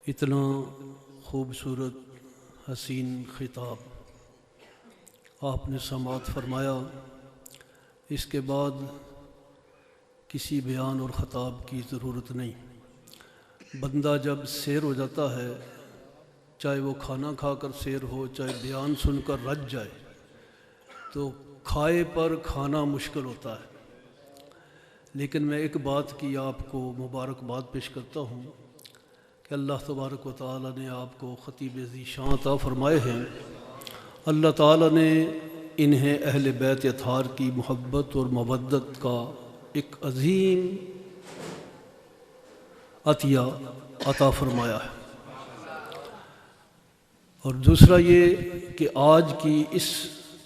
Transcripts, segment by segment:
اتنا خوبصورت حسین خطاب آپ نے سماعت فرمایا، اس کے بعد کسی بیان اور خطاب کی ضرورت نہیں۔ بندہ جب سیر ہو جاتا ہے، چاہے وہ کھانا کھا کر سیر ہو، چاہے بیان سن کر رج جائے، تو کھائے پر کھانا مشکل ہوتا ہے۔ لیکن میں ایک بات کی آپ کو مبارکباد پیش کرتا ہوں کہ اللہ تبارک و تعالی نے آپ کو خطیب ذی شان عطا فرمائے ہیں۔ اللہ تعالی نے انہیں اہل بیت اطہار کی محبت اور مودت کا ایک عظیم عطیہ عطا فرمایا ہے۔ اور دوسرا یہ کہ آج کی اس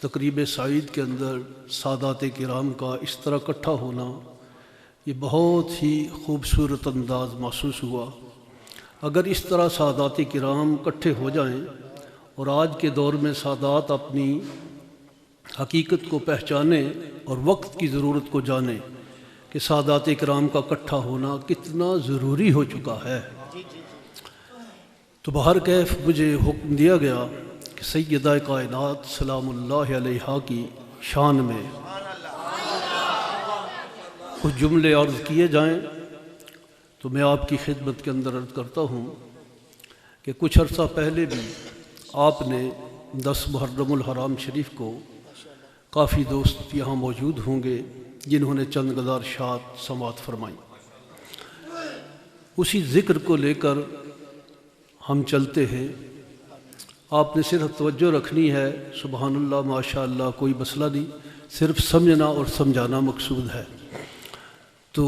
تقریب سعید کے اندر سادات کرام کا اس طرح اکٹھا ہونا، یہ بہت ہی خوبصورت انداز محسوس ہوا۔ اگر اس طرح سادات کرام اکٹھے ہو جائیں اور آج کے دور میں سادات اپنی حقیقت کو پہچانیں اور وقت کی ضرورت کو جانیں کہ سادات کرام کا اکٹھا ہونا کتنا ضروری ہو چکا ہے، تو بہرکیف مجھے حکم دیا گیا کہ سیدہ کائنات سلام اللہ علیہا کی شان میں کچھ جملے عرض کیے جائیں۔ تو میں آپ کی خدمت کے اندر عرض کرتا ہوں کہ کچھ عرصہ پہلے بھی آپ نے 10 محرم الحرام شریف کو کافی دوست یہاں موجود ہوں گے جنہوں نے چند غزہ ارشاد سماعت فرمائی۔ اسی ذکر کو لے کر ہم چلتے ہیں۔ آپ نے صرف توجہ رکھنی ہے، سبحان اللہ ماشاء اللہ، کوئی مسئلہ نہیں، صرف سمجھنا اور سمجھانا مقصود ہے۔ تو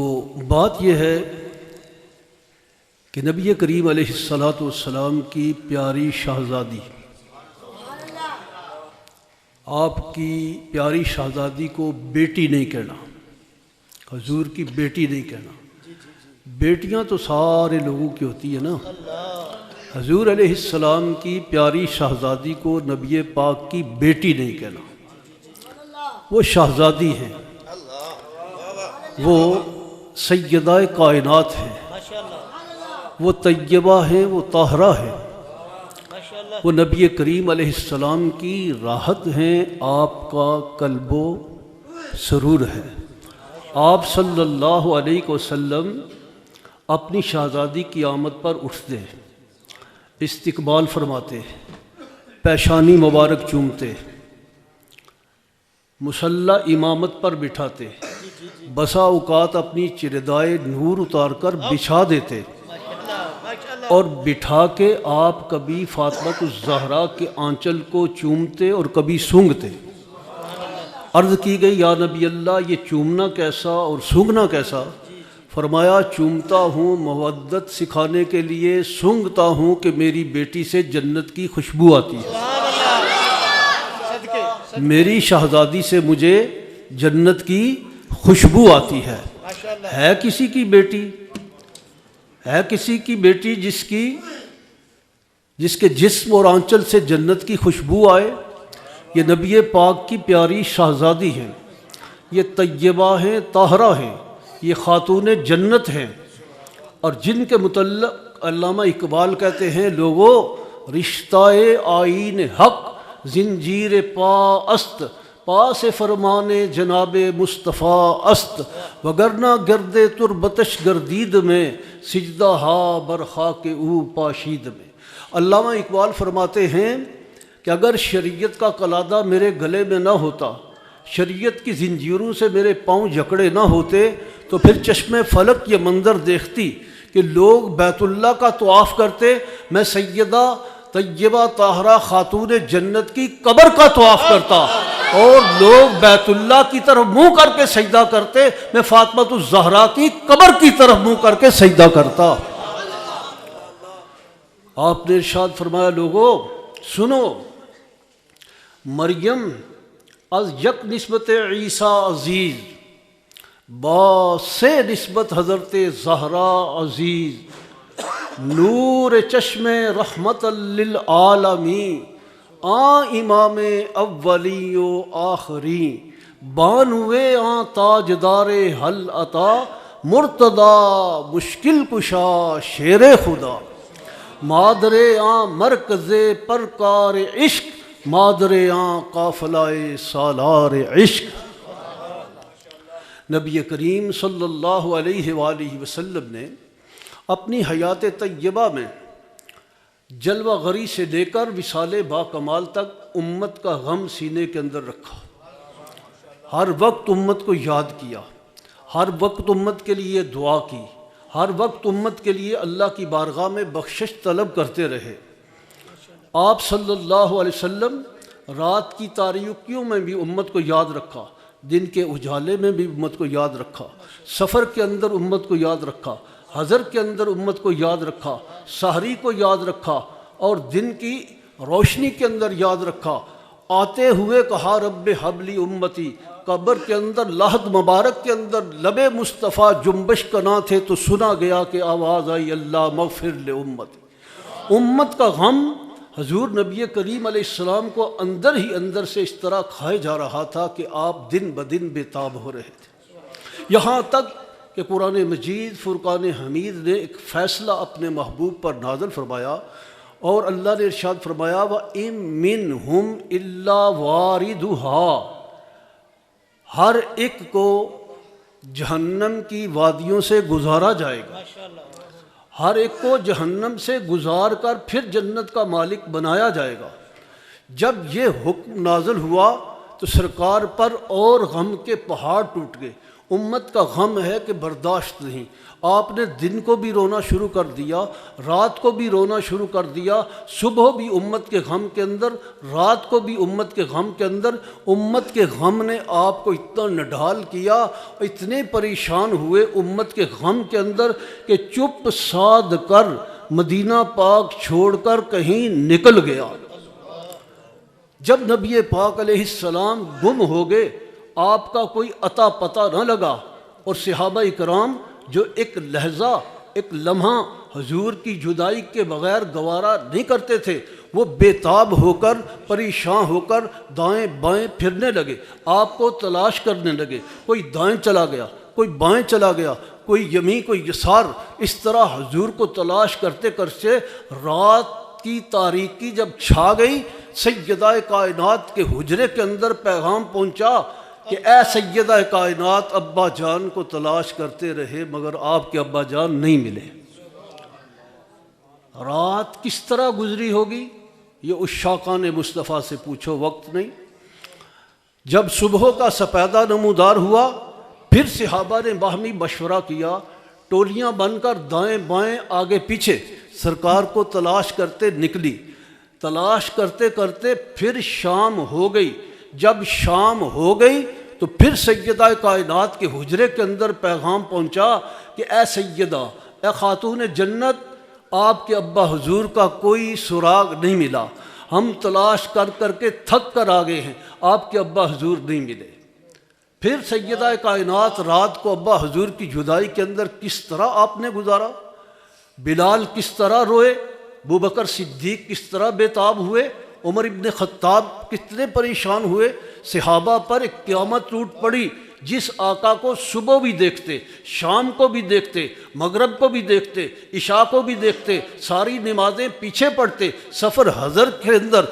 بات یہ ہے کہ نبی کریم علیہ السلام کی پیاری شہزادی، آپ کی پیاری شہزادی کو بیٹی نہیں کہنا، حضور کی بیٹی نہیں کہنا۔ بیٹیاں تو سارے لوگوں کی ہوتی ہیں نا۔ حضور علیہ السلام کی پیاری شہزادی کو نبی پاک کی بیٹی نہیں کہنا۔ وہ شہزادی ہیں، وہ سیدہ کائنات ہیں، وہ طیبہ ہیں، وہ طاہرہ ہیں، وہ نبی کریم علیہ السلام کی راحت ہیں، آپ کا قلب و سرور ہے۔ آپ صلی اللہ علیہ وسلم اپنی شہزادی کی آمد پر اٹھتے، استقبال فرماتے، پیشانی مبارک چومتے، مصلی امامت پر بٹھاتے، بسا اوقات اپنی چردائے نور اتار کر بچھا دیتے، اور بٹھا کے آپ کبھی فاطمہ الزہرا کے آنچل کو چومتے اور کبھی سونگھتے۔ عرض کی گئی یا نبی اللہ، یہ چومنا کیسا اور سونگھنا کیسا؟ فرمایا چومتا ہوں مودت سکھانے کے لیے، سونگھتا ہوں کہ میری بیٹی سے جنت کی خوشبو آتی ہے، میری شہزادی سے مجھے جنت کی خوشبو آتی ہے۔ ہے کسی کی بیٹی، ہے کسی کی بیٹی جس کے جسم اور آنچل سے جنت کی خوشبو آئے؟ یہ نبی پاک کی پیاری شہزادی ہیں، یہ طیبہ ہیں، طاہرہ ہیں، یہ خاتون جنت ہیں، اور جن کے متعلق علامہ اقبال کہتے ہیں لوگو رشتہ آئین حق زنجیر پا است، پا سے فرمان جناب مصطفیٰ است، وگرنہ گرد تربتش گردید میں سجدہ ہا برخا کے او پاشید میں۔ علامہ اقبال فرماتے ہیں کہ اگر شریعت کا قلادہ میرے گلے میں نہ ہوتا، شریعت کی زنجیروں سے میرے پاؤں جکڑے نہ ہوتے، تو پھر چشم فلک یہ منظر دیکھتی کہ لوگ بیت اللہ کا طواف کرتے، میں سیدہ طیبہ طاہرہ خاتون جنت کی قبر کا طواف کرتا، اور لوگ بیت اللہ کی طرف منہ کر کے سجدہ کرتے، میں فاطمہ الزہرا کی قبر کی طرف منہ کر کے سجدہ کرتا۔ آپ نے ارشاد فرمایا لوگو سنو، مریم از یک نسبت عیسیٰ عزیز، با سے نسبت حضرت زہرا عزیز، نور چشم رحمت للعالمین، امام اولی و آخری، بانوے تاجدار حل عطا، مرتضی مشکل کشا شیر خدا۔ مادر آں مرکز پرکار عشق، مادر آں قافلہ سالار عشق۔ نبی کریم صلی اللہ علیہ وآلہ وسلم نے اپنی حیات طیبہ میں جلوہ غری سے لے کر وصال با کمال تک امت کا غم سینے کے اندر رکھا، ہر وقت امت کو یاد کیا، ہر وقت امت کے لیے دعا کی، ہر وقت امت کے لیے اللہ کی بارگاہ میں بخشش طلب کرتے رہے۔ آپ صلی اللہ علیہ وسلم رات کی تاریکیوں میں بھی امت کو یاد رکھا، دن کے اجالے میں بھی امت کو یاد رکھا، سفر کے اندر امت کو یاد رکھا، حضر کے اندر امت کو یاد رکھا، سحری کو یاد رکھا، اور دن کی روشنی کے اندر یاد رکھا۔ آتے ہوئے کہا رب حبلی امتی، قبر کے اندر لحد مبارک کے اندر لب مصطفیٰ جنبش کنا تھے تو سنا گیا کہ آواز آئی اللہ مغفر لامتی۔ امت کا غم حضور نبی کریم علیہ السلام کو اندر ہی اندر سے اس طرح کھائے جا رہا تھا کہ آپ دن بدن بے تاب ہو رہے تھے، یہاں تک کہ قرآن مجید فرقان حمید نے ایک فیصلہ اپنے محبوب پر نازل فرمایا، اور اللہ نے ارشاد فرمایا وَإِن مِّنْهُمْ إِلَّا وَارِدُهَا، ہر ایک کو جہنم کی وادیوں سے گزارا جائے گا، ہر ایک کو جہنم سے گزار کر پھر جنت کا مالک بنایا جائے گا۔ جب یہ حکم نازل ہوا تو سرکار پر اور غم کے پہاڑ ٹوٹ گئے۔ امت کا غم ہے کہ برداشت نہیں، آپ نے دن کو بھی رونا شروع کر دیا، رات کو بھی رونا شروع کر دیا، صبح بھی امت کے غم کے اندر، رات کو بھی امت کے غم کے اندر۔ امت کے غم نے آپ کو اتنا نڈھال کیا، اتنے پریشان ہوئے امت کے غم کے اندر کہ چپ ساد کر مدینہ پاک چھوڑ کر کہیں نکل گیا۔ جب نبی پاک علیہ السلام گم ہو گئے، آپ کا کوئی عطا پتہ نہ لگا، اور صحابہ کرام جو ایک لحظہ ایک لمحہ حضور کی جدائی کے بغیر گوارا نہیں کرتے تھے، وہ بے تاب ہو کر پریشان ہو کر دائیں بائیں پھرنے لگے، آپ کو تلاش کرنے لگے۔ کوئی دائیں چلا گیا، کوئی بائیں چلا گیا، کوئی یمین کوئی یسار، اس طرح حضور کو تلاش کرتے کرتے رات کی تاریکی جب چھا گئی، سیدہ کائنات کے حجرے کے اندر پیغام پہنچا کہ اے سیدہ کائنات، ابا جان کو تلاش کرتے رہے مگر آپ کے ابا جان نہیں ملے۔ رات کس طرح گزری ہوگی یہ عشاقان مصطفیٰ سے پوچھو، وقت نہیں۔ جب صبح کا سپیدہ نمودار ہوا، پھر صحابہ نے باہمی مشورہ کیا، ٹولیاں بن کر دائیں بائیں آگے پیچھے سرکار کو تلاش کرتے نکلی۔ تلاش کرتے کرتے پھر شام ہو گئی۔ جب شام ہو گئی تو پھر سیدہ کائنات کے حجرے کے اندر پیغام پہنچا کہ اے سیدہ، اے خاتون جنت، آپ کے ابا حضور کا کوئی سراغ نہیں ملا، ہم تلاش کر کر کے تھک کر آ گئے ہیں، آپ کے ابا حضور نہیں ملے۔ پھر سیدہ کائنات رات کو ابا حضور کی جدائی کے اندر کس طرح آپ نے گزارا، بلال کس طرح روئے، ابوبکر صدیق کس طرح بے تاب ہوئے، عمر ابن خطاب کتنے پریشان ہوئے۔ صحابہ پر ایک قیامت ٹوٹ پڑی، جس آقا کو صبح بھی دیکھتے، شام کو بھی دیکھتے، مغرب کو بھی دیکھتے، عشاء کو بھی دیکھتے، ساری نمازیں پیچھے پڑھتے، سفر حضر کے اندر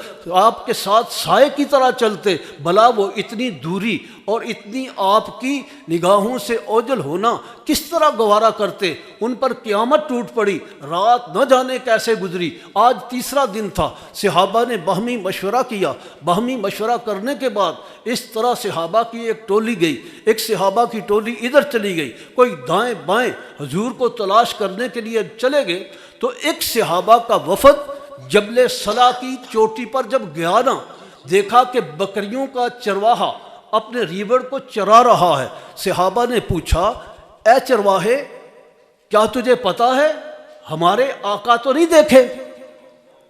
آپ کے ساتھ سائے کی طرح چلتے، بھلا وہ اتنی دوری اور اتنی آپ کی نگاہوں سے اوجھل ہونا کس طرح گوارا کرتے۔ ان پر قیامت ٹوٹ پڑی، رات نہ جانے کیسے گزری۔ آج تیسرا دن تھا، صحابہ نے باہمی مشورہ کیا، باہمی مشورہ کرنے کے بعد اس طرح صحابہ کی ایک ٹولی گئی، ایک صحابہ کی ٹولی ادھر چلی گئی، کوئی دائیں بائیں حضور کو تلاش کرنے کے لیے چلے گئے۔ تو ایک صحابہ کا وفد جبل صلا کی چوٹی پر جب گیا نا، دیکھا کہ بکریوں کا چرواہا اپنے ریوڑ کو چرا رہا ہے۔ صحابہ نے پوچھا، اے چرواہے، کیا تجھے پتا ہے ہمارے آقا تو نہیں دیکھے؟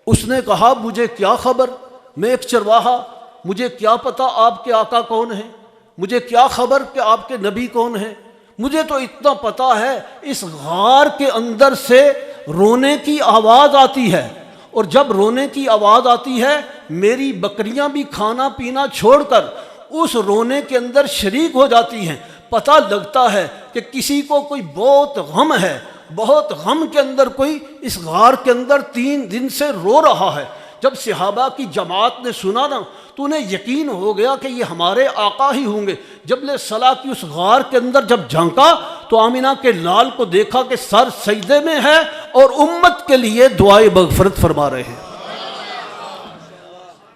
اس نے کہا، مجھے کیا خبر، میں ایک چرواہا، مجھے کیا پتا آپ کے آقا کون ہیں، مجھے کیا خبر کہ آپ کے نبی کون ہیں۔ مجھے تو اتنا پتا ہے اس غار کے اندر سے رونے کی آواز آتی ہے، اور جب رونے کی آواز آتی ہے میری بکریاں بھی کھانا پینا چھوڑ کر اس رونے کے اندر شریک ہو جاتی ہیں۔ پتہ لگتا ہے کہ کسی کو کوئی بہت غم ہے، بہت غم کے اندر کوئی اس غار کے اندر 3 دن سے رو رہا ہے۔ جب صحابہ کی جماعت نے سنا نا تو انہیں یقین ہو گیا کہ یہ ہمارے آقا ہی ہوں گے۔ جبل صلاح کی اس غار کے اندر جب جھانکا تو آمنہ کے لال کو دیکھا کہ سر سجدے میں ہے اور امت کے لیے دعائے مغفرت فرما رہے ہیں۔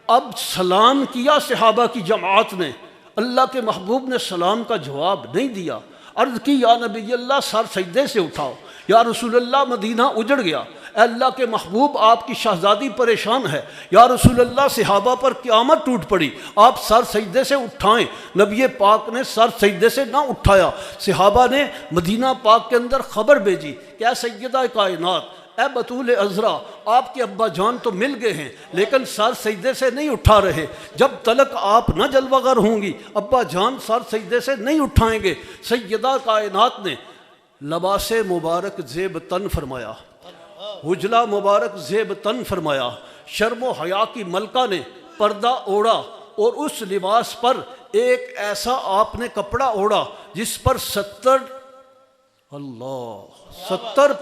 اب سلام کیا صحابہ کی جماعت نے، اللہ کے محبوب نے سلام کا جواب نہیں دیا۔ عرض کی یا نبی اللہ سر سجدے سے اٹھاؤ۔ یا رسول اللہ مدینہ اجڑ گیا، اے اللہ کے محبوب آپ کی شہزادی پریشان ہے۔ یا رسول اللہ صحابہ پر قیامت ٹوٹ پڑی، آپ سر سجدے سے اٹھائیں۔ نبی پاک نے سر سجدے سے نہ اٹھایا۔ صحابہ نے مدینہ پاک کے اندر خبر بھیجی کہ اے سیدہ کائنات، اے بطول عذرا، آپ کے ابا جان تو مل گئے ہیں لیکن سر سجدے سے نہیں اٹھا رہے۔ جب تلک آپ نہ جلوہ گر ہوں گی ابا جان سر سجدے سے نہیں اٹھائیں گے۔ سیدہ کائنات نے لباس مبارک زیب تن فرمایا، حجلہ مبارک زیب تن فرمایا، شرم و حیا کی ملکہ نے پردہ اوڑا اور اس لباس پر ایک ایسا آپ نے کپڑا اوڑا جس پر 70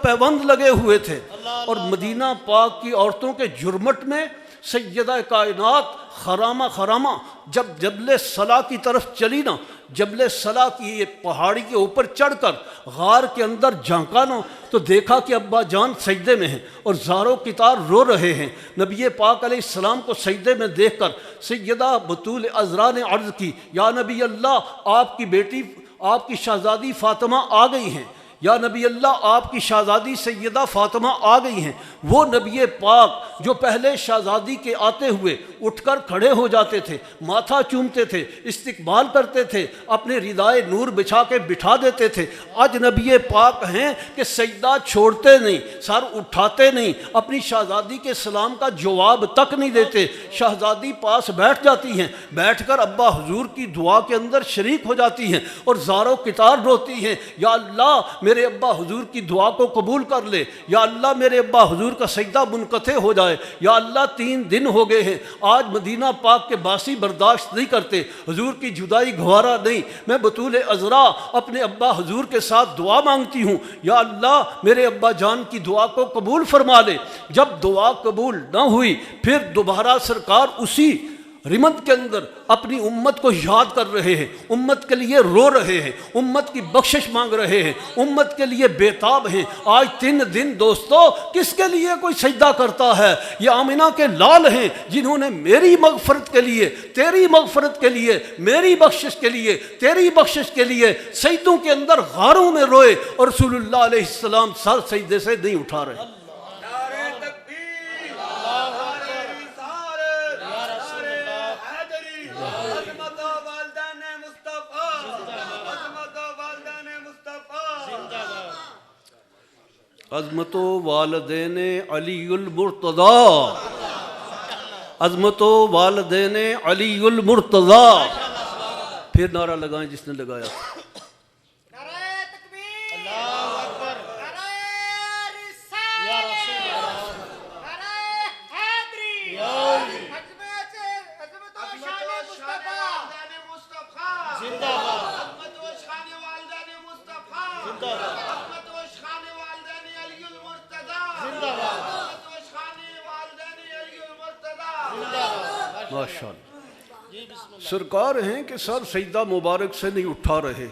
پیوند لگے ہوئے تھے، اور مدینہ پاک کی عورتوں کے جرمٹ میں سیدہ کائنات خرامہ جب جبل صلاح کی طرف چلی نا، جبل صلاح کی یہ پہاڑی کے اوپر چڑھ کر غار کے اندر جھانکا نا تو دیکھا کہ ابا جان سجدے میں ہیں اور زاروں قطار رو رہے ہیں۔ نبی پاک علیہ السلام کو سجدے میں دیکھ کر سیدہ بطول عذرا نے عرض کی یا نبی اللہ آپ کی بیٹی، آپ کی شہزادی فاطمہ آ گئی ہیں۔ یا نبی اللہ آپ کی شہزادی سیدہ فاطمہ آ گئی ہیں۔ وہ نبی پاک جو پہلے شہزادی کے آتے ہوئے اٹھ کر کھڑے ہو جاتے تھے، ماتھا چومتے تھے، استقبال کرتے تھے، اپنے ردائے نور بچھا کے بٹھا دیتے تھے، آج نبی پاک ہیں کہ سجدہ چھوڑتے نہیں، سر اٹھاتے نہیں، اپنی شہزادی کے سلام کا جواب تک نہیں دیتے۔ شہزادی پاس بیٹھ جاتی ہیں، بیٹھ کر ابا حضور کی دعا کے اندر شریک ہو جاتی ہیں اور زاروں قطار روتی ہیں، یا اللہ میرے ابا حضور کی دعا کو قبول کر لے، یا اللہ میرے ابا حضور کا سجدہ منقطع ہو جائے، یا اللہ 3 دن ہو گئے ہیں، آج مدینہ پاک کے باسی برداشت نہیں کرتے، حضور کی جدائی گوارا نہیں، میں بطول عذرا اپنے ابا حضور کے ساتھ دعا مانگتی ہوں، یا اللہ میرے ابا جان کی دعا کو قبول فرما لے۔ جب دعا قبول نہ ہوئی پھر دوبارہ سرکار اسی رمت کے اندر اپنی امت کو یاد کر رہے ہیں، امت کے لیے رو رہے ہیں، امت کی بخشش مانگ رہے ہیں، امت کے لیے بےتاب ہیں۔ آج 3 دن دوستو کس کے لیے کوئی سجدہ کرتا ہے؟ یہ آمنہ کے لال ہیں جنہوں نے میری مغفرت کے لیے، تیری مغفرت کے لیے، میری بخشش کے لیے، تیری بخشش کے لیے سجدوں کے اندر غاروں میں روئے، اور رسول اللہ علیہ السلام سر سجدے سے نہیں اٹھا رہے۔ عظمت و والدین علی المرتضی، عظمت و والدین علی المرتضی، پھر نعرہ لگائیں جس نے لگایا۔ ماشاءاللہ سرکار ہیں کہ سر سجدہ مبارک سے نہیں اٹھا رہے۔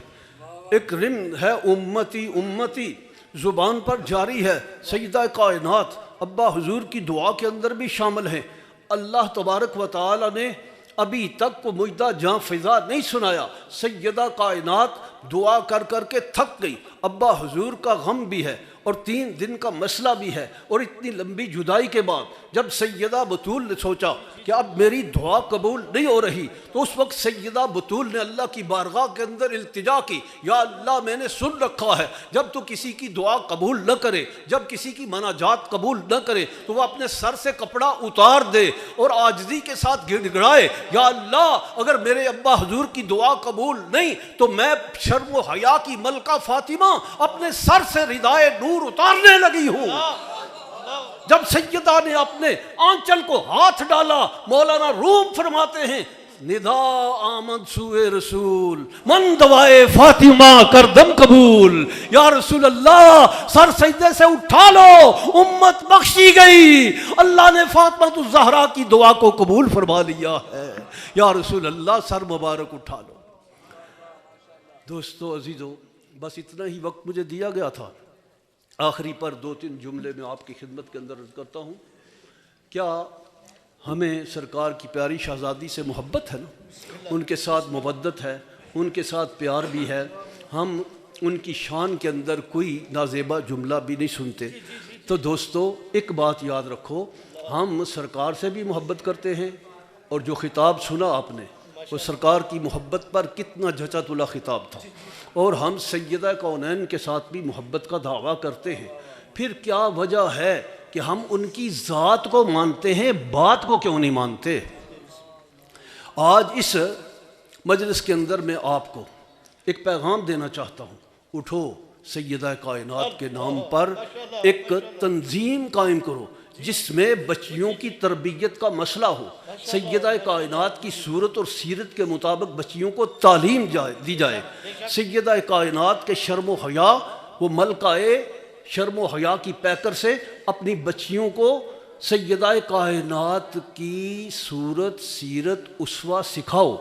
ایک رمز ہے امتی امتی، زبان پر جاری ہے، سیدہ کائنات ابا حضور کی دعا کے اندر بھی شامل ہیں۔ اللہ تبارک و تعالی نے ابھی تک کو مجدہ جہاں فضا نہیں سنایا، سیدہ کائنات دعا کر کر کے تھک گئی۔ ابا حضور کا غم بھی ہے اور 3 دن کا مسئلہ بھی ہے، اور اتنی لمبی جدائی کے بعد جب سیدہ بطول نے سوچا کہ اب میری دعا قبول نہیں ہو رہی تو اس وقت سیدہ بطول نے اللہ کی بارگاہ کے اندر التجا کی، یا اللہ میں نے سن رکھا ہے جب تو کسی کی دعا قبول نہ کرے، جب کسی کی مناجات قبول نہ کرے تو وہ اپنے سر سے کپڑا اتار دے اور عاجزی کے ساتھ گڑ گڑائے، یا اللہ اگر میرے ابا حضور کی دعا قبول نہیں تو میں شرم و حیا کی ملکہ فاطمہ اپنے سر سے ردائے نور اتارنے لگی ہوں۔ جب سیدہ نے اپنے آنچل کو ہاتھ ڈالا، مولانا روم فرماتے ہیں ندا آمد سوئے رسول، من دوائے فاطمہ کر دم قبول۔ یا رسول اللہ سر سجدے سے اٹھا لو، امت بخشی گئی، اللہ نے فاطمہ الزہرا کی دعا کو قبول فرما لیا ہے۔ یا رسول اللہ سر مبارک اٹھا لو۔ دوستو عزیزو، بس اتنا ہی وقت مجھے دیا گیا تھا۔ آخری پر 2-3 جملے میں آپ کی خدمت کے اندر عرض کرتا ہوں۔ کیا ہمیں سرکار کی پیاری شہزادی سے محبت ہے نا، ان کے ساتھ مودت ہے، ان کے ساتھ پیار بھی ہے، ہم ان کی شان کے اندر کوئی نازیبا جملہ بھی نہیں سنتے۔ تو دوستو ایک بات یاد رکھو، ہم سرکار سے بھی محبت کرتے ہیں، اور جو خطاب سنا آپ نے وہ سرکار کی محبت پر کتنا جچا تلا خطاب تھا، اور ہم سیدہ کونین کے ساتھ بھی محبت کا دعویٰ کرتے ہیں۔ پھر کیا وجہ ہے کہ ہم ان کی ذات کو مانتے ہیں، بات کو کیوں نہیں مانتے؟ آج اس مجلس کے اندر میں آپ کو ایک پیغام دینا چاہتا ہوں۔ اٹھو، سیدہ کائنات کے نام پر ایک تنظیم قائم کرو جس میں بچیوں کی تربیت کا مسئلہ ہو، سیدہ کائنات کی صورت اور سیرت کے مطابق بچیوں کو تعلیم دی جائے، سیدہ کائنات کے شرم و حیا، وہ ملکہ شرم و حیا کی پیکر سے اپنی بچیوں کو سیدہ کائنات کی صورت سیرت اسوہ سکھاؤ،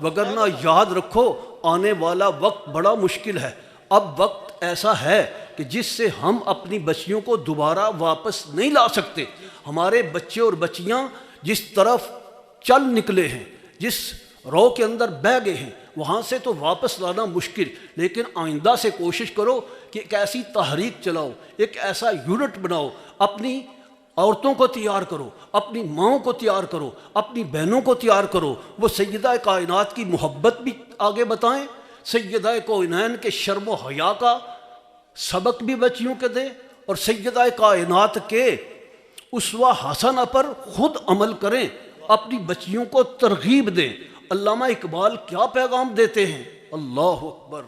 وگرنہ یاد رکھو آنے والا وقت بڑا مشکل ہے۔ اب وقت ایسا ہے کہ جس سے ہم اپنی بچیوں کو دوبارہ واپس نہیں لا سکتے۔ ہمارے بچے اور بچیاں جس طرف چل نکلے ہیں، جس رو کے اندر بہہ گئے ہیں، وہاں سے تو واپس لانا مشکل، لیکن آئندہ سے کوشش کرو کہ ایک ایسی تحریک چلاؤ، ایک ایسا یونٹ بناؤ، اپنی عورتوں کو تیار کرو، اپنی ماؤں کو تیار کرو، اپنی بہنوں کو تیار کرو، وہ سیدہ کائنات کی محبت بھی آگے بتائیں، سیدہ کونین کے شرم و حیا کا سبق بھی بچیوں کے دیں، اور سیدہ کائنات کے اسوہ حسنہ پر خود عمل کریں، اپنی بچیوں کو ترغیب دیں۔ علامہ اقبال کیا پیغام دیتے ہیں؟ اللہ اکبر!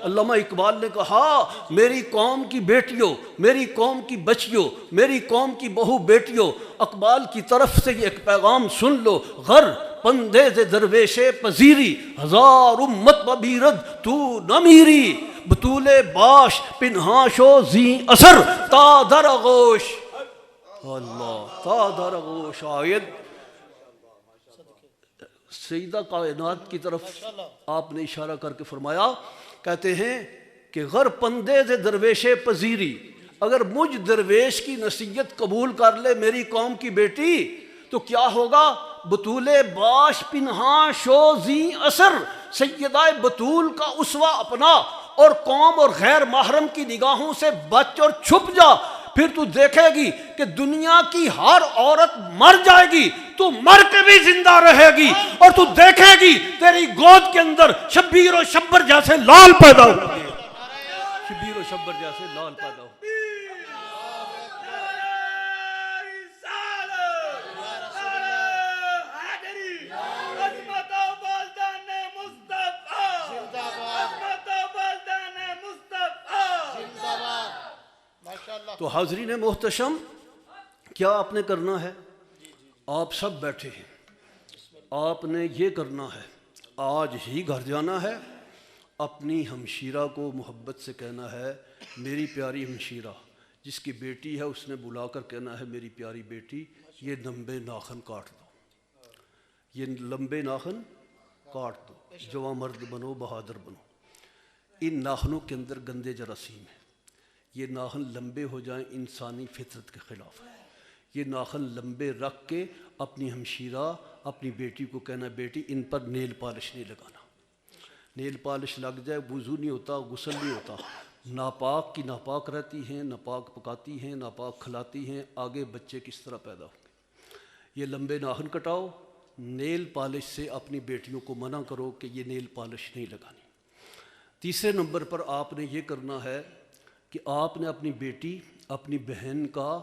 علامہ اقبال نے کہا، میری قوم کی بیٹیوں، میری قوم کی بچیوں، میری قوم کی بہو بیٹیوں، اقبال کی طرف سے یہ ایک پیغام سن لو۔ غر پندیز درویش پذیری، ہزار امت ببیرد تو نہ میری، بطول باش پنہاں شو زی اثر تا در آغوش۔ اللہ، تا در آغوش آیت سیدہ کائنات کی طرف آپ نے اشارہ کر کے فرمایا، کہتے ہیں کہ غر پندیز درویش پذیری، اگر مجھ درویش کی نصیحت قبول کر لے میری قوم کی بیٹی تو کیا ہوگا؟ بطول باش پنہاں شو زی اثر، سیدہ بطول کا اسوہ اپنا، اور قوم اور غیر محرم کی نگاہوں سے بچ اور چھپ جا، پھر تو دیکھے گی کہ دنیا کی ہر عورت مر جائے گی، تو مر کے بھی زندہ رہے گی، اور تو دیکھے گی تیری گود کے اندر شبیر و شبر جیسے لال پیدا ہوں گے، شبیر و شبر جیسے لال پیدا ہوں گے۔ تو حاضرین محتشم، کیا آپ نے کرنا ہے؟ آپ سب بیٹھے ہیں، آپ نے یہ کرنا ہے، آج ہی گھر جانا ہے، اپنی ہمشیرہ کو محبت سے کہنا ہے، میری پیاری ہمشیرہ، جس کی بیٹی ہے اس نے بلا کر کہنا ہے، میری پیاری بیٹی یہ لمبے ناخن کاٹ دو، یہ لمبے ناخن کاٹ دو، جواں مرد بنو، بہادر بنو۔ ان ناخنوں کے اندر گندے جراثیم ہیں، یہ ناخن لمبے ہو جائیں انسانی فطرت کے خلاف ہے۔ یہ ناخن لمبے رکھ کے اپنی ہمشیرہ، اپنی بیٹی کو کہنا، بیٹی ان پر نیل پالش نہیں لگانا، نیل پالش لگ جائے وضو نہیں ہوتا، غسل نہیں ہوتا، ناپاک کی ناپاک رہتی ہیں، ناپاک پکاتی ہیں، ناپاک کھلاتی ہیں، آگے بچے کس طرح پیدا ہوں گے۔ یہ لمبے ناخن کٹاؤ، نیل پالش سے اپنی بیٹیوں کو منع کرو کہ یہ نیل پالش نہیں لگانی۔ تیسرے نمبر پر آپ نے یہ کرنا ہے کہ آپ نے اپنی بیٹی، اپنی بہن کا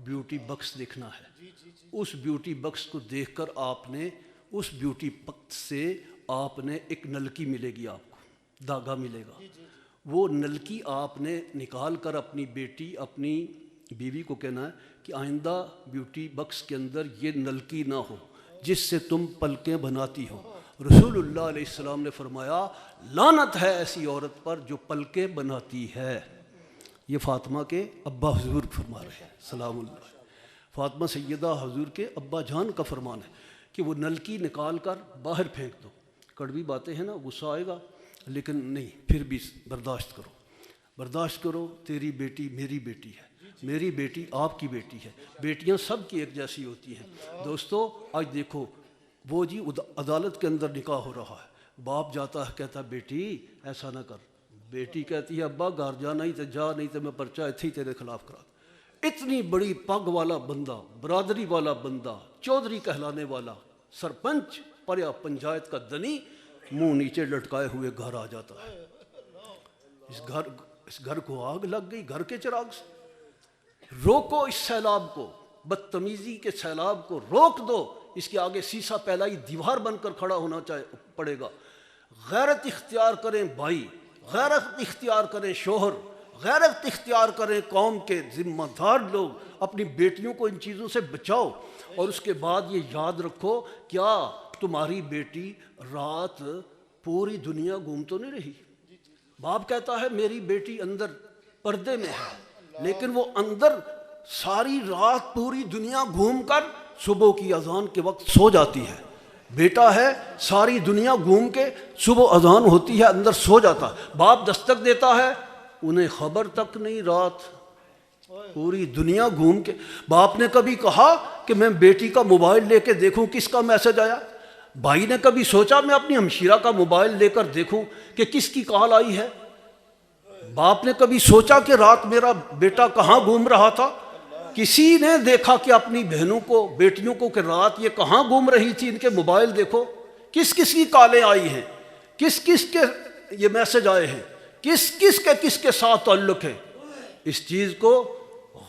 بیوٹی بکس دیکھنا ہے، اس بیوٹی بکس کو دیکھ کر آپ نے اس بیوٹی بکس سے آپ نے ایک نلکی ملے گی، آپ کو دھاگا ملے گا، وہ نلکی آپ نے نکال کر اپنی بیٹی، اپنی بیوی کو کہنا ہے کہ آئندہ بیوٹی بکس کے اندر یہ نلکی نہ ہو، جس سے تم پلکیں بناتی ہو۔ رسول اللہ علیہ السلام نے فرمایا لعنت ہے ایسی عورت پر جو پلکیں بناتی ہے۔ یہ فاطمہ کے ابا حضور فرما رہے ہیں سلام اللہ۔ فاطمہ سیدہ حضور کے ابا جان کا فرمان ہے کہ وہ نلکی نکال کر باہر پھینک دو۔ کڑوی باتیں ہیں نا، غصہ آئے گا لیکن نہیں، پھر بھی برداشت کرو، برداشت کرو، تیری بیٹی میری بیٹی ہے، میری بیٹی آپ کی بیٹی ہے، بیٹیاں سب کی ایک جیسی ہوتی ہیں۔ دوستو آج دیکھو وہ جی عدالت کے اندر نکاح ہو رہا ہے، باپ جاتا ہے کہتا ہے بیٹی ایسا نہ کر، بیٹی کہتی ہے ابا گھر جا نہیں تو جا، نہیں تو میں پرچہ ایتھے ہی تیرے خلاف کرا دوں۔ اتنی بڑی پگ والا بندہ، برادری والا بندہ، چودھری کہلانے والا، سرپنچ، پریا پنچایت کا دنی، منہ نیچے لٹکائے ہوئے گھر آ جاتا ہے۔ اس گھر کو آگ لگ گئی، گھر کے چراغ سے۔ روکو اس سیلاب کو، بدتمیزی کے سیلاب کو روک دو۔ اس کے آگے سیسا پھیلائی دیوار بن کر کھڑا ہونا پڑے گا۔ غیرت اختیار کریں بھائی، غیرت اختیار کریں شوہر، غیرت اختیار کریں قوم کے ذمہ دار لوگ۔ اپنی بیٹیوں کو ان چیزوں سے بچاؤ، اور اس کے بعد یہ یاد رکھو، کیا تمہاری بیٹی رات پوری دنیا گھوم تو نہیں رہی؟ باپ کہتا ہے میری بیٹی اندر پردے میں ہے، لیکن وہ اندر ساری رات پوری دنیا گھوم کر صبح کی اذان کے وقت سو جاتی ہے۔ بیٹا ہے ساری دنیا گھوم کے صبح اذان ہوتی ہے اندر سو جاتا ہے۔ باپ دستک دیتا ہے، انہیں خبر تک نہیں، رات پوری دنیا گھوم کے۔ باپ نے کبھی کہا کہ میں بیٹی کا موبائل لے کے دیکھوں کس کا میسج آیا؟ بھائی نے کبھی سوچا میں اپنی ہمشیرہ کا موبائل لے کر دیکھوں کہ کس کی کال آئی ہے؟ باپ نے کبھی سوچا کہ رات میرا بیٹا کہاں گھوم رہا تھا؟ کسی نے دیکھا کہ اپنی بہنوں کو، بیٹیوں کو، کہ رات یہ کہاں گھوم رہی تھی، ان کے موبائل دیکھو، کس کس کی کالیں آئی ہیں، کس کس کے یہ میسج آئے ہیں، کس کے ساتھ تعلق ہے؟ اس چیز کو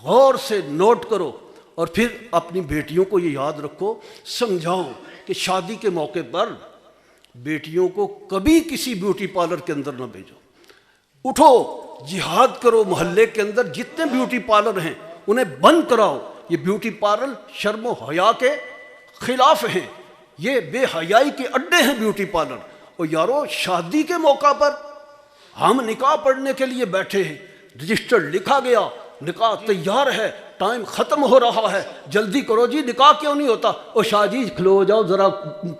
غور سے نوٹ کرو، اور پھر اپنی بیٹیوں کو یہ یاد رکھو، سمجھاؤ کہ شادی کے موقع پر بیٹیوں کو کبھی کسی بیوٹی پارلر کے اندر نہ بھیجو۔ اٹھو جہاد کرو، محلے کے اندر جتنے بیوٹی پارلر ہیں انہیں بند کراؤ۔ یہ بیوٹی پارلر شرم و حیا کے خلاف ہیں، یہ بے حیائی کے اڈے ہیں بیوٹی پارلر۔ اور یارو شادی کے موقع پر ہم نکاح پڑھنے کے لیے بیٹھے ہیں، رجسٹر لکھا گیا، نکاح تیار ہے، ٹائم ختم ہو رہا ہے، جلدی کرو جی، نکاح کیوں نہیں ہوتا؟ او شاہ جی کھلو جاؤ ذرا،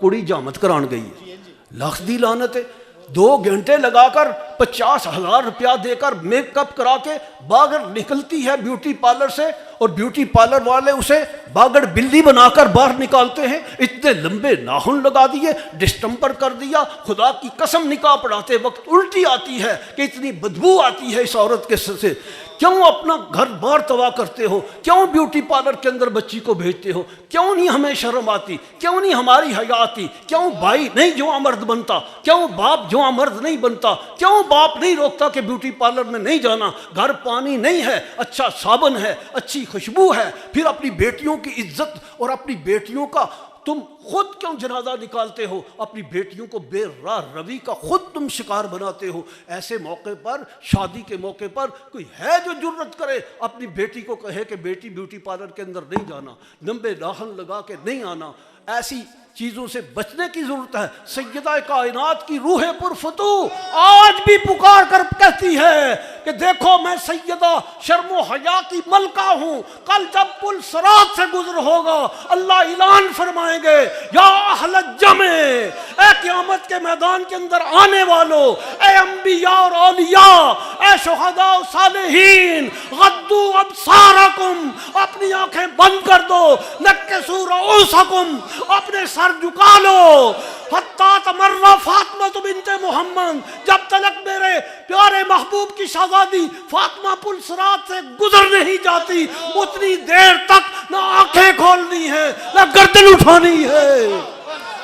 کڑی جامت کران گئی ہے۔ لاکھ دی لعنت ہے، 2 گھنٹے لگا کر 50,000 روپیہ دے کر میک اپ کرا کے باگر نکلتی ہے بیوٹی پارلر سے، اور بیوٹی پارلر والے اسے باگڑ بلی بنا کر باہر نکالتے ہیں۔ اتنے لمبے ناخن لگا دیے، ڈسٹمپر کر دیا، خدا کی قسم نکاح پڑھاتے وقت الٹی آتی ہے کہ اتنی بدبو آتی ہے اس عورت کے سر سے۔ کیوں اپنا گھر بار تباہ کرتے ہو؟ کیوں بیوٹی پارلر کے اندر بچی کو بھیجتے ہو؟ کیوں نہیں ہمیں شرم آتی؟ کیوں نہیں ہماری حیا آتی؟ کیوں بھائی نہیں جو مرد بنتا؟ کیوں باپ جو مرد نہیں بنتا؟ کیوں باپ نہیں روکتا کہ بیوٹی پارلر میں نہیں جانا؟ گھر پانی نہیں ہے، اچھا صابن ہے، اچھی خوشبو ہے، پھر اپنی بیٹیوں کی عزت اور اپنی بیٹیوں کا تم خود کیوں جنازہ نکالتے ہو؟ اپنی بیٹیوں کو بے راہ روی کا خود تم شکار بناتے ہو۔ ایسے موقع پر، شادی کے موقع پر کوئی ہے جو جرت کرے اپنی بیٹی کو کہے کہ بیٹی بیوٹی پارلر کے اندر نہیں جانا، لمبے ناخن لگا کے نہیں آنا؟ ایسی چیزوں سے بچنے کی ضرورت ہے۔ سیدہ کائنات کی روح پرفتو آج بھی پکار کر کہتی ہے کہ دیکھو میں سیدہ شرم و حیا کی ملکہ ہوں۔ کل جب پل صراط سے گزر ہوگا اللہ اعلان فرمائیں گے یا اہل الجمع، اے قیامت کے میدان کے اندر آنے والوں، اے انبیاء اور اولیاء، اے شہداء و صالحین، غضوا ابصارکم، اپنی آنکھیں بند کر دو، نکسوا رؤوسکم، اپنے سر جھکا لو، حتیٰ تمر فاطمہ بنت محمد، جب تلک میرے پیارے محبوب کی شہزادی فاطمہ پل صراط سے گزر نہیں جاتی اتنی دیر تک نہ آنکھیں کھولنی ہے نہ گردن اٹھانی ہے،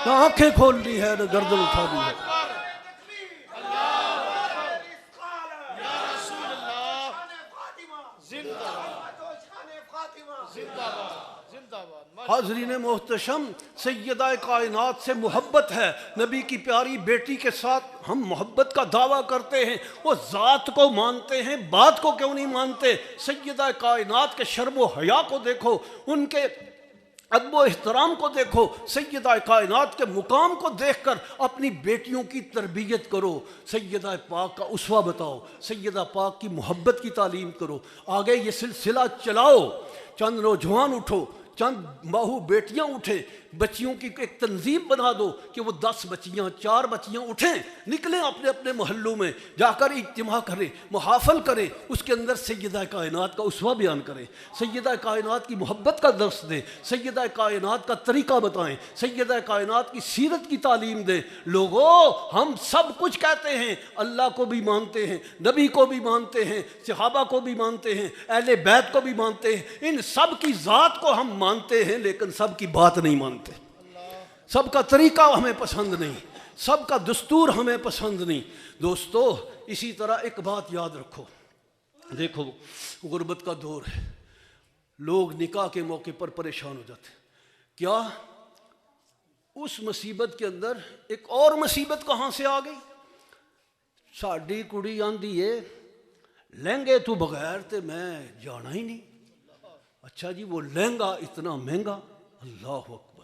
نہ آنکھیں کھولنی ہے نہ گردن اٹھانی ہے۔ حاضرین محتشم، سیدہ کائنات سے محبت ہے، نبی کی پیاری بیٹی کے ساتھ ہم محبت کا دعویٰ کرتے ہیں، وہ ذات کو مانتے ہیں، بات کو کیوں نہیں مانتے؟ سیدہ کائنات کے شرم و حیا کو دیکھو، ان کے ادب و احترام کو دیکھو، سیدہ کائنات کے مقام کو دیکھ کر اپنی بیٹیوں کی تربیت کرو، سیدہ پاک کا اسوہ بتاؤ، سیدہ پاک کی محبت کی تعلیم کرو، آگے یہ سلسلہ چلاؤ۔ چند نوجوان اٹھو، چند بہو بیٹیاں اٹھیں، بچیوں کی ایک تنظیم بنا دو کہ وہ 10 بچیاں 4 بچیاں اٹھیں، نکلیں اپنے اپنے محلوں میں جا کر اجتماع کریں، محافل کریں، اس کے اندر سیدہ کائنات کا اسوہ بیان کریں، سیدہ کائنات کی محبت کا درس دیں، سیدہ کائنات کا طریقہ بتائیں، سیدہ کائنات کی سیرت کی تعلیم دیں۔ لوگو ہم سب کچھ کہتے ہیں، اللہ کو بھی مانتے ہیں، نبی کو بھی مانتے ہیں، صحابہ کو بھی مانتے ہیں، اہل بیت کو بھی مانتے ہیں، ان سب کی ذات کو ہم مانتے ہیں، لیکن سب کی بات نہیں مانتے، سب کا طریقہ ہمیں پسند نہیں، سب کا دستور ہمیں پسند نہیں۔ دوستو اسی طرح ایک بات یاد رکھو، دیکھو غربت کا دور ہے، لوگ نکاح کے موقع پر پریشان ہو جاتے ہیں، کیا اس مصیبت کے اندر ایک اور مصیبت کہاں سے آ گئی؟ ساڈی کڑی آندی ہے لہنگے تو بغیر تے میں جانا ہی نہیں۔ اچھا جی، وہ لہنگا اتنا مہنگا، اللہ اکبر،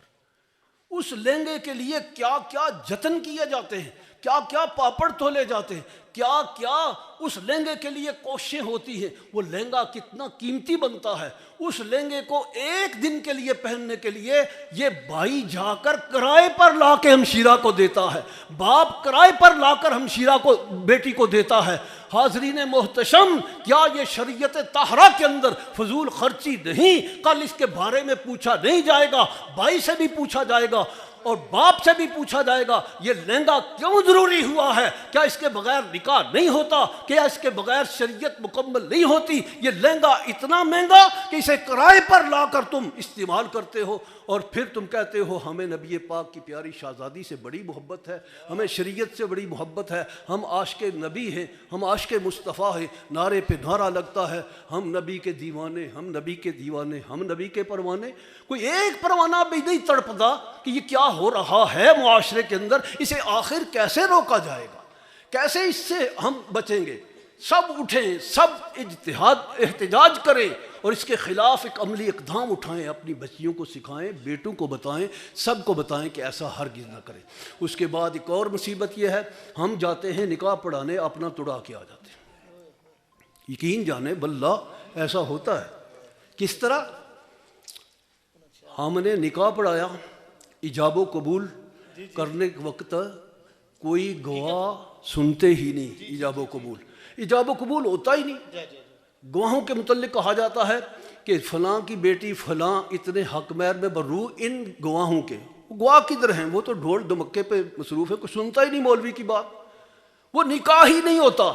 اس لہنگے کے لیے کیا کیا جتن کیے جاتے ہیں، کیا کیا پاپڑ تولے جاتے ہیں، کیا کیا اس لہنگے کے لیے کوششیں ہوتی ہیں، وہ لہنگا کتنا قیمتی بنتا ہے، اس لہنگے کو ایک دن کے لیے پہننے کے لیے یہ بھائی جا کر کرائے پر لا کے ہمشیرہ کو دیتا ہے، باپ کرائے پر لا کر ہمشیرہ کو بیٹی کو دیتا ہے۔ حاضرین محتشم، کیا یہ شریعت طاہرہ کے اندر فضول خرچی نہیں؟ کل اس کے بارے میں پوچھا نہیں جائے گا، بھائی سے بھی پوچھا جائے گا اور باپ سے بھی پوچھا جائے گا، یہ لہنگا کیوں ضروری ہوا ہے؟ کیا اس کے بغیر نکاح نہیں ہوتا؟ کیا اس کے بغیر شریعت مکمل نہیں ہوتی؟ یہ لہنگا اتنا مہنگا کہ اسے کرائے پر لا کر تم استعمال کرتے ہو، اور پھر تم کہتے ہو ہمیں نبی پاک کی پیاری شہزادی سے بڑی محبت ہے، ہمیں شریعت سے بڑی محبت ہے، ہم عاشق نبی ہیں، ہم عاشق مصطفیٰ ہیں، نعرے پہ نعرہ لگتا ہے، ہم نبی کے دیوانے، ہم نبی کے دیوانے، ہم نبی کے پروانے۔ کوئی ایک پروانہ بھی نہیں تڑپتا کہ یہ کیا ہو رہا ہے معاشرے کے اندر، اسے آخر کیسے روکا جائے گا، کیسے اس سے ہم بچیں گے؟ سب اٹھیں، سب احتجاج کریں اور اس کے خلاف ایک عملی اقدام اٹھائیں، اپنی بچیوں کو سکھائیں، بیٹوں کو بتائیں، سب کو بتائیں کہ ایسا ہرگز نہ کریں۔ اس کے بعد ایک اور مصیبت یہ ہے، ہم جاتے ہیں نکاح پڑھانے، اپنا تڑا کے آ جاتے ہیں۔ یقین جانے باللہ ایسا ہوتا ہے۔ کس طرح؟ ہم نے نکاح پڑھایا، ایجاب و قبول کرنے کے وقت کوئی گواہ سنتے ہی نہیں، ایجاب و قبول ہوتا ہی نہیں۔ گواہوں کے متعلق کہا جاتا ہے کہ فلاں کی بیٹی فلاں اتنے حق مہر میں برو ان گواہوں کے۔ گواہ کدھر ہیں؟ وہ تو ڈھول دمکے پہ مصروف ہے، کوئی سنتا ہی نہیں مولوی کی بات، وہ نکاح ہی نہیں ہوتا،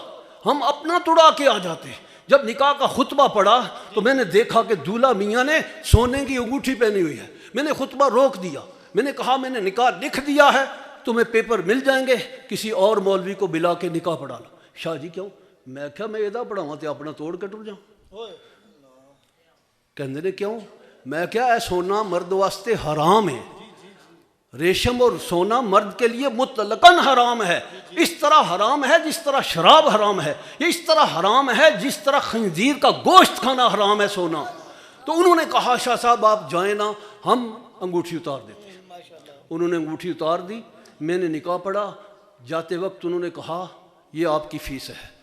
ہم اپنا تڑا کے آ جاتے ہیں۔ جب نکاح کا خطبہ پڑھا تو میں نے دیکھا کہ دولہا میاں نے سونے کی انگوٹھی پہنی ہوئی ہے، میں نے خطبہ روک دیا، میں نے کہا میں نے نکاح لکھ دیا ہے، تمہیں پیپر مل جائیں گے، کسی اور مولوی کو بلا کے نکاح پڑھا لو۔ شاہ جی کیوں؟ میں کیا میں ایدہ پڑھاواں تے اپنا توڑ کے ٹر جاؤں؟ کہندے نے کیوں؟ میں کیا اے سونا مرد واسطے حرام ہے، ریشم اور سونا مرد کے لیے مطلقاً حرام ہے، اس طرح حرام ہے جس طرح شراب حرام ہے، یہ اس طرح حرام ہے جس طرح خنزیر کا گوشت کھانا حرام ہے سونا۔ تو انہوں نے کہا شاہ صاحب آپ جائیں نا، ہم انگوٹھی اتار دیتے ہیں۔ انہوں نے انگوٹھی اتار دی، میں نے نکاح پڑھا، جاتے وقت انہوں نے کہا یہ آپ کی فیس ہے،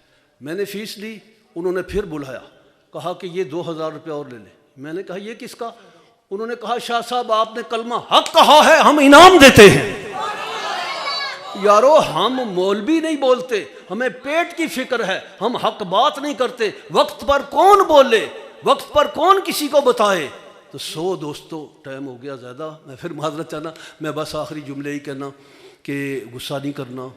میں نے فیس لی، انہوں نے پھر بلایا، کہا کہ یہ 2000 روپے اور لے لیں۔ میں نے کہا یہ کس کا؟ انہوں نے کہا شاہ صاحب آپ نے کلمہ حق کہا ہے، ہم انعام دیتے ہیں۔ یارو ہم مولوی نہیں بولتے، ہمیں پیٹ کی فکر ہے، ہم حق بات نہیں کرتے، وقت پر کون بولے، وقت پر کون کسی کو بتائے۔ تو دوستو ٹائم ہو گیا زیادہ، میں پھر معذرت چاہنا، میں بس آخری جملے ہی کہنا کہ غصہ نہیں کرنا،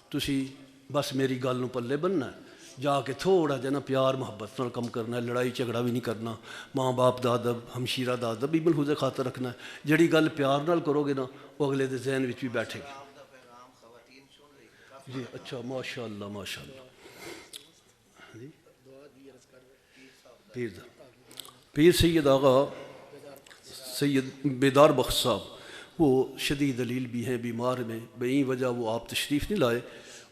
تسی بس میری گل نو پلے بننا ہے، جا کے تھوڑا جہا پیار محبت نال کم کرنا ہے، لڑائی جھگڑا بھی نہیں کرنا، ماں باپ دا ادب، ہمشیرہ دا ادب بھی ملحوظ خاطر رکھنا ہے۔ جڑی گل پیار نال کرو گے نا وہ اگلے دے ذہن وچ بھی بیٹھے گی۔ جی اچھا، ماشاء اللہ ماشاء اللہ۔ پیر سید آغا سید بیدار بخش صاحب، وہ شدید دلیل بھی ہیں، بیمار میں، بئی وجہ وہ آپ تشریف نہیں لائے،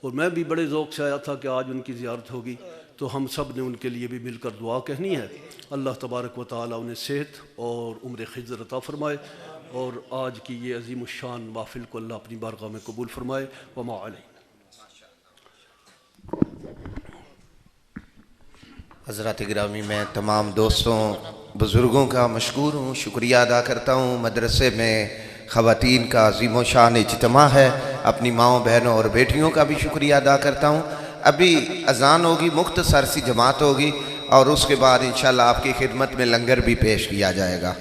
اور میں بھی بڑے ذوق سے آیا تھا کہ آج ان کی زیارت ہوگی، تو ہم سب نے ان کے لیے بھی مل کر دعا کہنی ہے۔ اللہ تبارک و تعالیٰ انہیں صحت اور عمر خضر عطا فرمائے، اور آج کی یہ عظیم الشان محفل کو اللہ اپنی بارگاہ میں قبول فرمائے۔ وما علیہ۔ حضرات گرامی، میں تمام دوستوں بزرگوں کا مشکور ہوں، شکریہ ادا کرتا ہوں۔ مدرسے میں خواتین کا عظیم و شان اجتماع ہے، اپنی ماؤں بہنوں اور بیٹیوں کا بھی شکریہ ادا کرتا ہوں۔ ابھی اذان ہوگی، مختصر سی جماعت ہوگی، اور اس کے بعد انشاءاللہ آپ کی خدمت میں لنگر بھی پیش کیا جائے گا۔